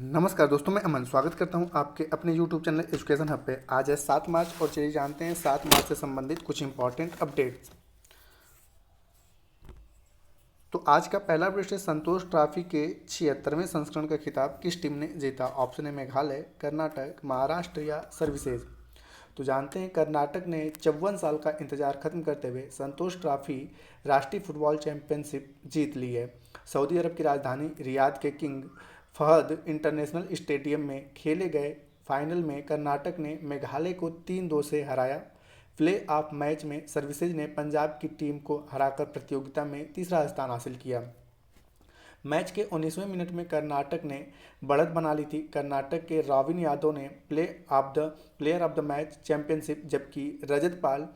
नमस्कार दोस्तों, मैं अमन स्वागत करता हूं आपके अपने YouTube चैनल एजुकेशन हब पे। आज है 7 मार्च और चलिए जानते हैं 7 मार्च से संबंधित कुछ इंपॉर्टेंट अपडेट्स। तो आज का पहला प्रश्न है, संतोष ट्रॉफी के 76वें संस्करण का खिताब किस टीम ने जीता? ऑप्शन है मेघालय, कर्नाटक, महाराष्ट्र या सर्विसेज। तो जानते हैं कर्नाटक ने 54 साल का इंतजार खत्म करते हुए संतोष ट्रॉफी राष्ट्रीय फुटबॉल चैंपियनशिप जीत ली है। सऊदी अरब की राजधानी रियाद के किंग फहद इंटरनेशनल स्टेडियम में खेले गए फाइनल में कर्नाटक ने मेघालय को 3-2 से हराया। प्ले ऑफ मैच में सर्विसेज ने पंजाब की टीम को हराकर प्रतियोगिता में तीसरा स्थान हासिल किया। मैच के 19वें मिनट में कर्नाटक ने बढ़त बना ली थी। कर्नाटक के रॉबिन यादव ने player of the match championship, जबकि रजत पाल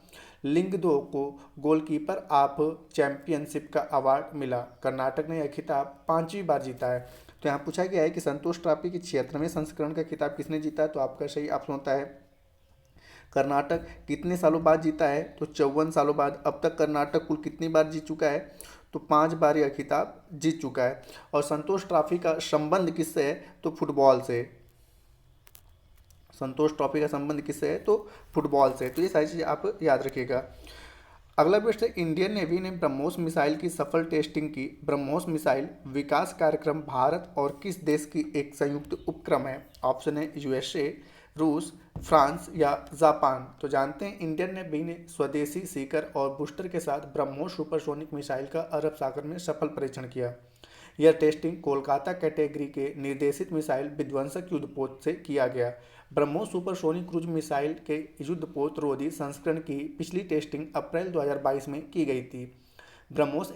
लिंगदो को गोलकीपर ऑफ चैंपियनशिप का अवार्ड मिला। कर्नाटक ने यह खिताब 5वीं बार जीता है। तो यहाँ पूछा गया है कि संतोष ट्रॉफी के 76वें संस्करण का खिताब किसने जीता है? तो आपका सही ऑप्शन होता है कर्नाटक। कितने सालों बाद जीता है? तो 54 सालों बाद। अब तक कर्नाटक कुल कितनी बार जीत चुका है? तो 5 बार यह खिताब जीत चुका है। और संतोष ट्रॉफी का संबंध किससे है? तो फुटबॉल से। संतोष ट्रॉफी का संबंध किससे है? तो फुटबॉल से। तो ये सारी चीज़ें आप याद रखिएगा। अगला प्रश्न है, इंडियन नेवी ने ब्रह्मोस मिसाइल की सफल टेस्टिंग की। ब्रह्मोस मिसाइल विकास कार्यक्रम भारत और किस देश की एक संयुक्त उपक्रम है? ऑप्शन है यूएसए, रूस, फ्रांस या जापान। तो जानते हैं इंडियन नेवी ने स्वदेशी सीकर और बूस्टर के साथ ब्रह्मोस सुपरसोनिक मिसाइल का अरब सागर में सफल परीक्षण किया। यह टेस्टिंग कोलकाता कैटेगरी के निर्देशित मिसाइल विध्वंसक युद्धपोत से किया गया। ब्रह्मोस सुपरसोनिक क्रूज मिसाइल के युद्धपोत रोधी संस्करण की पिछली टेस्टिंग अप्रैल 2022 में की गई थी। BrahMos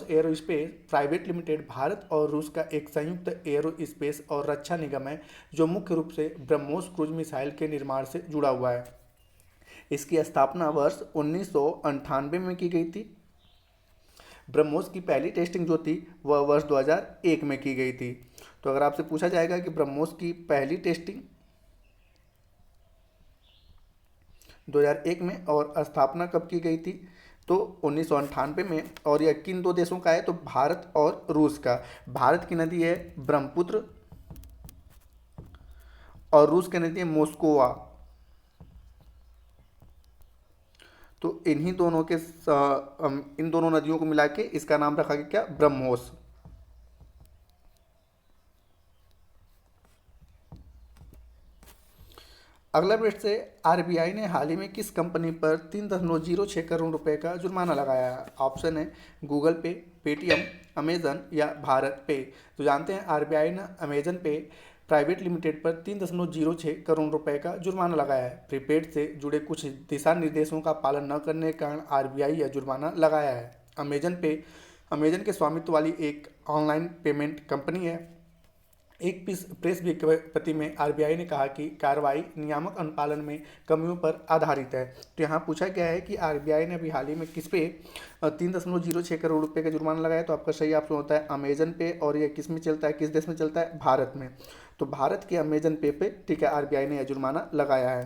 aerospace private limited Bharat और रूस का एक संयुक्त एयरोस्पेस और रक्षा निगम है, जो मुख्य रूप से ब्रह्मोस क्रूज मिसाइल के निर्माण से जुड़ा हुआ है। इसकी स्थापना वर्ष 1998 में की गई थी। ब्रह्मोस की पहली टेस्टिंग जो थी वह वर्ष 2001 में की गई थी। तो अगर आपसे पूछा जाएगा कि ब्रह्मोस की पहली टेस्टिंग 2001 में और स्थापना कब की गई थी? तो 1998 में। और यह किन दो देशों का है? तो भारत और रूस का। भारत की नदी है ब्रह्मपुत्र और रूस की नदी है मोस्कोवा। तो इन्हीं दोनों के इन दोनों नदियों को मिला के इसका नाम रखा गया क्या? ब्रह्मोस। अगला प्रश्न है, आरबीआई ने हाल ही में किस कंपनी पर 3.06 करोड़ रुपए का जुर्माना लगाया है? ऑप्शन है गूगल पे, पेटीएम, अमेजन या भारत पे। तो जानते हैं आरबीआई ने अमेजन पे प्राइवेट लिमिटेड पर 3.06 करोड़ रुपए का जुर्माना लगाया है। प्रीपेड से जुड़े कुछ दिशा निर्देशों का पालन न करने के कारण आरबीआई यह जुर्माना लगाया है। अमेजन के स्वामित्व वाली एक ऑनलाइन पेमेंट कंपनी है। एक प्रेस विज्ञप्ति में आरबीआई ने कहा कि कार्रवाई नियामक अनुपालन में कमियों पर आधारित है। तो यहाँ पूछा गया है कि आरबीआई ने अभी हाल ही में किस पे 3.06 करोड़ रुपए का जुर्माना लगाया? तो आपका सही ऑप्शन होता है अमेजन पे। और ये किस में चलता है, किस देश में चलता है? भारत में। तो भारत के अमेजन पे ठीक है आरबीआई ने यह जुर्माना लगाया है।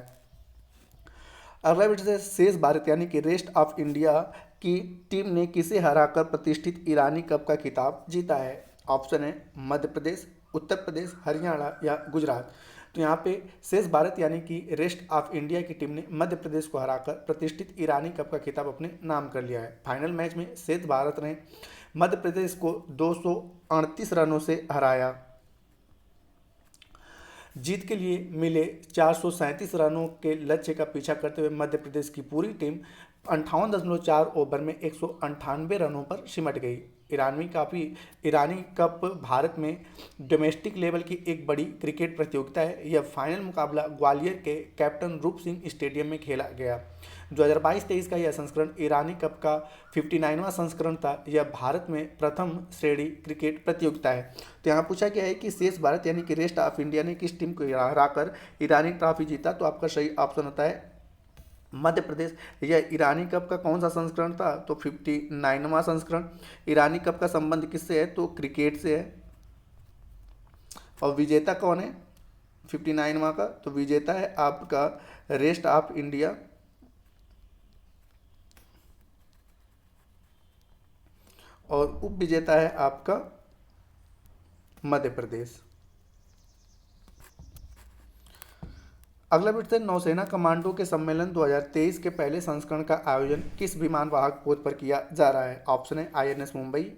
अगला विषय है, शेष भारत यानी कि रेस्ट ऑफ इंडिया की टीम ने किसे हराकर प्रतिष्ठित ईरानी कप का खिताब जीता है? ऑप्शन है मध्य प्रदेश, उत्तर प्रदेश, हरियाणा या गुजरात। तो यहाँ पे शेष भारत यानी कि रेस्ट ऑफ इंडिया की टीम ने मध्य प्रदेश को हराकर प्रतिष्ठित ईरानी कप का खिताब अपने नाम कर लिया है। फाइनल मैच में शेष भारत ने मध्य प्रदेश को 238 रनों से हराया। जीत के लिए मिले 437 रनों के लक्ष्य का पीछा करते हुए मध्य प्रदेश की पूरी टीम 58.4 ओवर में 198 रनों पर सिमट गई। ईरानी कप भारत में डोमेस्टिक लेवल की एक बड़ी क्रिकेट प्रतियोगिता है। यह फाइनल मुकाबला ग्वालियर के कैप्टन रूप सिंह स्टेडियम में खेला गया। 2022-23 का यह संस्करण ईरानी कप का 59वां संस्करण था। यह भारत में प्रथम श्रेणी क्रिकेट प्रतियोगिता है। तो यहाँ पूछा गया है कि शेष भारत यानी कि रेस्ट ऑफ इंडिया ने किस टीम को हराकर ईरानी ट्रॉफी जीता? तो आपका सही ऑप्शन होता है मध्य प्रदेश। यह ईरानी कप का कौन सा संस्करण था? तो 59वां संस्करण। ईरानी कप का संबंध किससे है? तो क्रिकेट से है। और विजेता कौन है 59वां का? तो विजेता है आपका रेस्ट ऑफ इंडिया। और उप विजेता है आपका मध्य प्रदेश। अगला प्रश्न, नौसेना कमांडो के सम्मेलन 2023 के पहले संस्करण का आयोजन किस विमान वाहक पोत पर किया जा रहा है? ऑप्शन है INS Mumbai,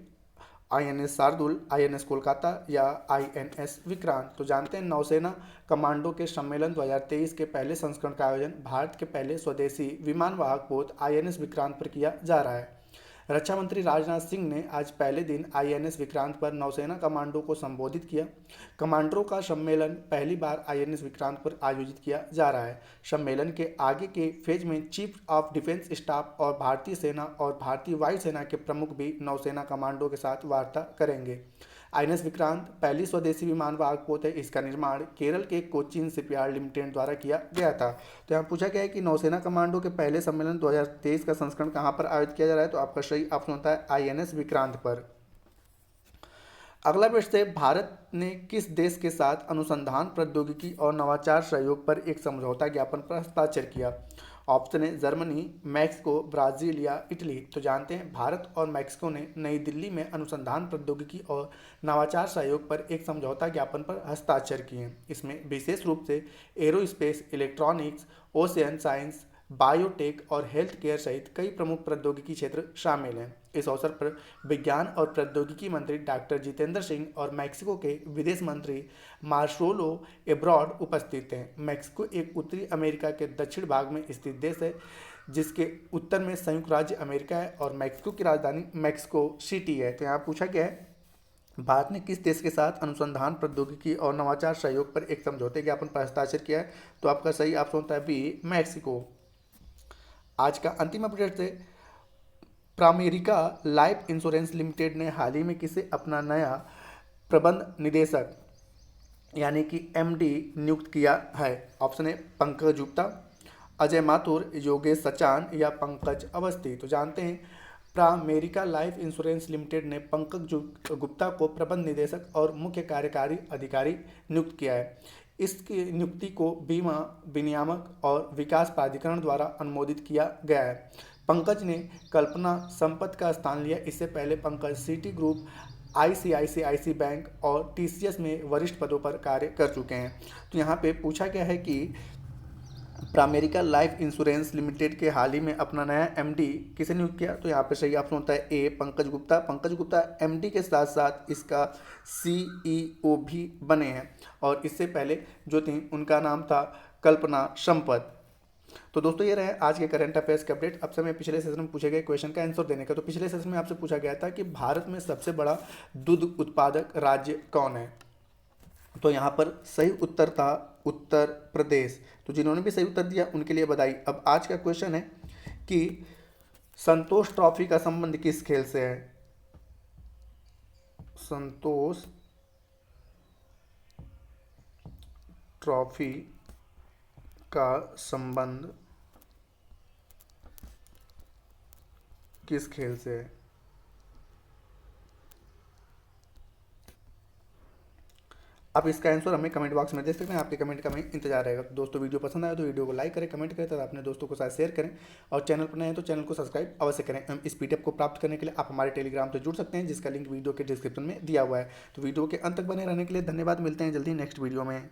INS Shardul, INS Kolkata या आईएनएस विक्रांत। तो जानते हैं नौसेना कमांडो के सम्मेलन 2023 के पहले संस्करण का आयोजन भारत के पहले स्वदेशी विमान वाहक पोत आईएनएस विक्रांत पर किया जा रहा है। रक्षा मंत्री राजनाथ सिंह ने आज पहले दिन आईएनएस विक्रांत पर नौसेना कमांडो को संबोधित किया। कमांडरों का सम्मेलन पहली बार आईएनएस विक्रांत पर आयोजित किया जा रहा है। सम्मेलन के आगे के फेज में चीफ ऑफ डिफेंस स्टाफ और भारतीय सेना और भारतीय वायुसेना के प्रमुख भी नौसेना कमांडो के साथ वार्ता करेंगे। आईएनएस विक्रांत पहली स्वदेशी विमान वाहक पोत है। इसका निर्माण केरल के कोचीन शिपयार्ड लिमिटेड द्वारा किया गया था। तो यहाँ पूछा गया है कि नौसेना कमांडो के पहले सम्मेलन 2023 का संस्करण कहाँ पर आयोजित किया जा रहा है? तो आपका सही ऑप्शन होता है आईएनएस विक्रांत पर। अगला प्रश्न है, भारत ने किस देश के साथ अनुसंधान प्रौद्योगिकी और नवाचार सहयोग पर एक समझौता ज्ञापन पर हस्ताक्षर किया? ऑप्शन है जर्मनी, मैक्सिको, ब्राजील या इटली। तो जानते हैं भारत और मैक्सिको ने नई दिल्ली में अनुसंधान प्रौद्योगिकी और नवाचार सहयोग पर एक समझौता ज्ञापन पर हस्ताक्षर किए। इसमें विशेष रूप से aerospace, electronics, ocean science, biotech और हेल्थ केयर सहित कई प्रमुख प्रौद्योगिकी क्षेत्र शामिल हैं। इस अवसर पर विज्ञान और प्रौद्योगिकी मंत्री डॉक्टर जितेंद्र सिंह और मैक्सिको के विदेश मंत्री मार्सेलो एब्राड उपस्थित हैं। मैक्सिको एक उत्तरी अमेरिका के दक्षिण भाग में स्थित देश है, जिसके उत्तर में संयुक्त राज्य अमेरिका है और मैक्सिको की राजधानी मैक्सिको सिटी है। तो यहाँ पूछा गया है भारत ने किस देश के साथ अनुसंधान प्रौद्योगिकी और नवाचार सहयोग पर एक समझौते ज्ञापन पर हस्ताक्षर किया है? तो आपका सही ऑप्शन होता है बी, मैक्सिको। आज का अंतिम अपडेट है, प्रामेरिका लाइफ इंश्योरेंस लिमिटेड ने हाल ही में किसे अपना नया प्रबंध निदेशक यानी कि एमडी नियुक्त किया है? ऑप्शन है पंकज गुप्ता, अजय माथुर, योगेश सचान या पंकज अवस्थी। तो जानते हैं प्रामेरिका लाइफ इंश्योरेंस लिमिटेड ने पंकज गुप्ता को प्रबंध निदेशक और मुख्य कार्यकारी अधिकारी नियुक्त किया है। इसकी नियुक्ति को बीमा विनियामक और विकास प्राधिकरण द्वारा अनुमोदित किया गया है। पंकज ने कल्पना संपत का स्थान लिया। इससे पहले Pankaj city group, ICICI bank और टीसीएस में वरिष्ठ पदों पर कार्य कर चुके हैं। तो यहाँ पे पूछा गया है कि प्रामेरिका लाइफ इंश्योरेंस लिमिटेड के हाल ही में अपना नया एमडी किसे नियुक्त किया? तो यहाँ पे सही ऑप्शन होता है ए, पंकज गुप्ता। पंकज गुप्ता एमडी के साथ साथ इसका सीईओ भी बने हैं और इससे पहले जो थी उनका नाम था कल्पना संपत। तो दोस्तों ये रहे आज के करंट अफेयर्स के अपडेट। अब समय पिछले सेशन में पूछे गए क्वेश्चन का आंसर देने का। तो पिछले सेशन में आपसे पूछा गया था कि भारत में सबसे बड़ा दूध उत्पादक राज्य कौन है? तो यहाँ पर सही उत्तर था उत्तर प्रदेश। तो जिन्होंने भी सही उत्तर दिया उनके लिए बधाई। अब आज का क्वेश्चन है कि संतोष ट्रॉफी का संबंध किस खेल से है? संतोष ट्रॉफी का संबंध किस खेल से है? आप इसका आंसर हमें कमेंट बॉक्स में दे सकते हैं। आपके कमेंट का हमें इंतजार रहेगा। तो दोस्तों वीडियो पसंद आया तो वीडियो को लाइक करें, कमेंट करें तथा अपने दोस्तों के साथ शेयर करें और चैनल पर नए हैं तो चैनल को सब्सक्राइब अवश्य करें। इस पीडीएफ को प्राप्त करने के लिए आप हमारे टेलीग्राम से जुड़ सकते हैं, जिसका लिंक वीडियो के डिस्क्रिप्शन में दिया हुआ है। तो वीडियो के अंत तक बने रहने के लिए धन्यवाद। मिलते हैं जल्दी नेक्स्ट वीडियो में।